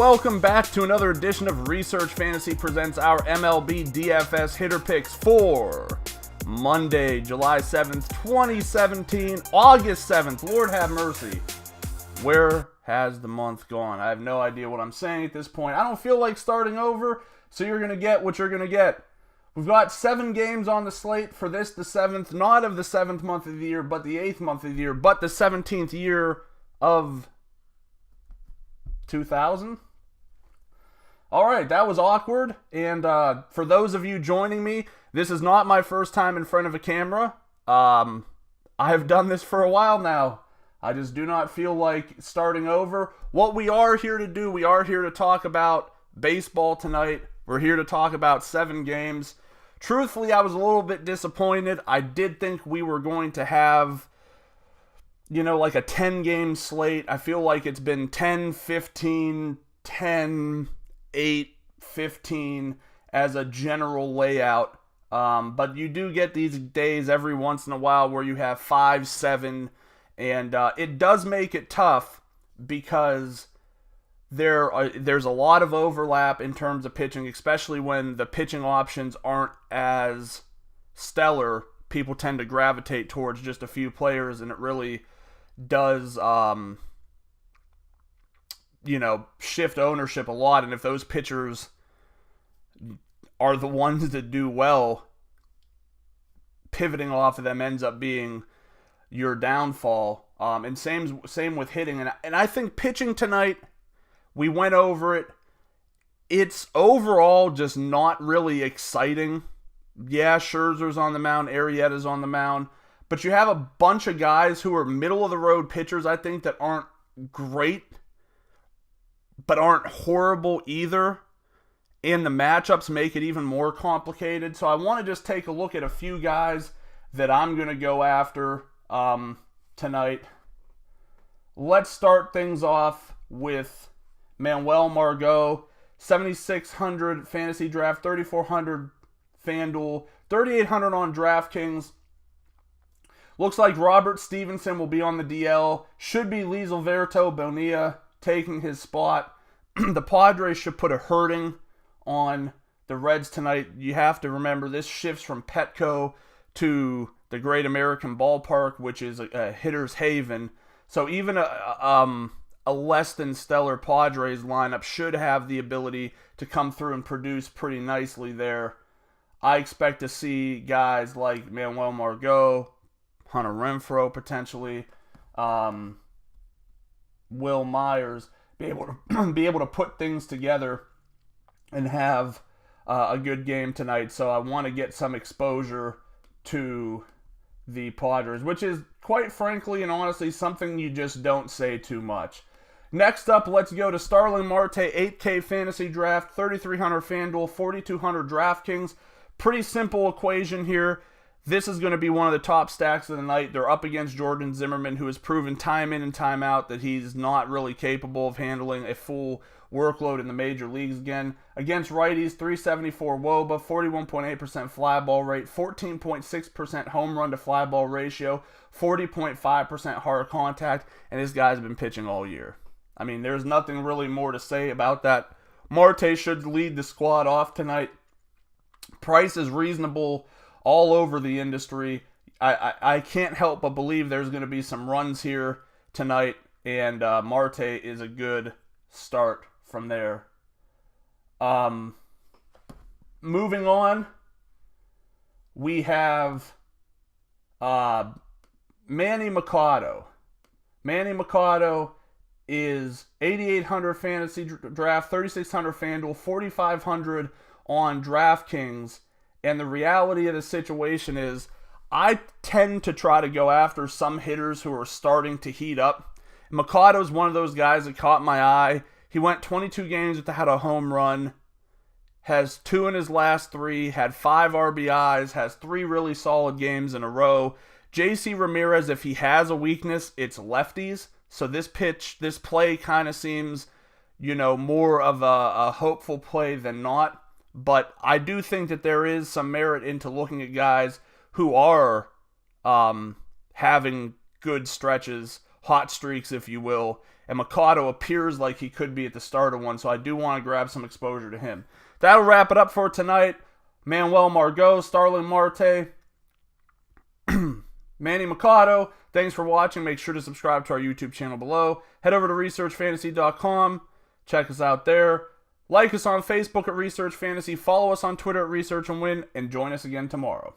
welcome back to another edition of Research Fantasy presents our MLB DFS hitter picks for Monday, July 7th, 2017, August 7th. Lord have mercy. Where has the month gone? I have no idea what I'm saying at this point. I don't feel like starting over, so you're going to get what you're going to get. We've got 7 games on the slate for this, the 7th, not of the 7th month of the year, but the 8th month of the year, but the 17th year of 2000. All right, that was awkward. And for those of you joining me, this is not my first time in front of a camera. I have done this for a while now. I just do not feel like starting over. What we are here to do, we are here to talk about baseball tonight. We're here to talk about 7 games. Truthfully, I was a little bit disappointed. I did think we were going to have, like a 10-game slate. I feel like it's been 10, 15, 10, 8, 15 as a general layout. But you do get these days every once in a while where you have 5, 7, and it does make it tough because there's a lot of overlap in terms of pitching, especially when the pitching options aren't as stellar. People tend to gravitate towards just a few players, and it really does shift ownership a lot. And if those pitchers are the ones that do well, pivoting off of them ends up being your downfall. And same with hitting. And I think pitching tonight, we went over it. It's overall just not really exciting. Yeah, Scherzer's on the mound, Arrieta's on the mound, but you have a bunch of guys who are middle-of-the-road pitchers, I think, that aren't great, but aren't horrible either. And the matchups make it even more complicated. So I want to just take a look at a few guys that I'm going to go after tonight. Let's start things off with Manuel Margot, 7,600 fantasy draft, 3,400 FanDuel, 3,800 on DraftKings. Looks like Robert Stevenson will be on the DL. Should be Lizelverto Bonilla taking his spot. The Padres should put a hurting on the Reds tonight. You have to remember this shifts from Petco to the Great American Ballpark, which is a hitter's haven. So even a less than stellar Padres lineup should have the ability to come through and produce pretty nicely there. I expect to see guys like Manuel Margot, Hunter Renfroe potentially, Will Myers be able to put things together and have a good game tonight. So I want to get some exposure to the Padres, which is quite frankly and honestly something you just don't say too much. Next up, let's go to Starling Marte, 8K fantasy draft, 3,300 FanDuel, 4,200 DraftKings. Pretty simple equation here. This is going to be one of the top stacks of the night. They're up against Jordan Zimmermann, who has proven time in and time out that he's not really capable of handling a full workload in the major leagues again. Against righties, 374 WOBA, 41.8% fly ball rate, 14.6% home run to fly ball ratio, 40.5% hard contact, and this guy's been pitching all year. I mean, there's nothing really more to say about that. Marte should lead the squad off tonight. Price is reasonable all over the industry. I can't help but believe there's going to be some runs here tonight, and Marte is a good start from there. Moving on, we have Manny Machado. Manny Machado is 8,800 fantasy draft, 3,600 FanDuel, 4,500 on DraftKings. And the reality of the situation is I tend to try to go after some hitters who are starting to heat up. Machado's one of those guys that caught my eye. He went 22 games without a home run, has 2 in his last 3, had 5 RBIs, has 3 really solid games in a row. JC Ramirez, if he has a weakness, it's lefties. So this play kind of seems, more of a hopeful play than not. But I do think that there is some merit into looking at guys who are having good stretches hot streaks, if you will. And Machado appears like he could be at the start of one, so I do want to grab some exposure to him. That'll wrap it up for tonight. Manuel Margot, Starling, Marte, Manny, Machado. Thanks for watching. Make sure to subscribe to our YouTube channel below. Head over to researchfantasy.com. Check us out there. Like us on Facebook at Research Fantasy. Follow us on Twitter at Research and Win. And join us again tomorrow.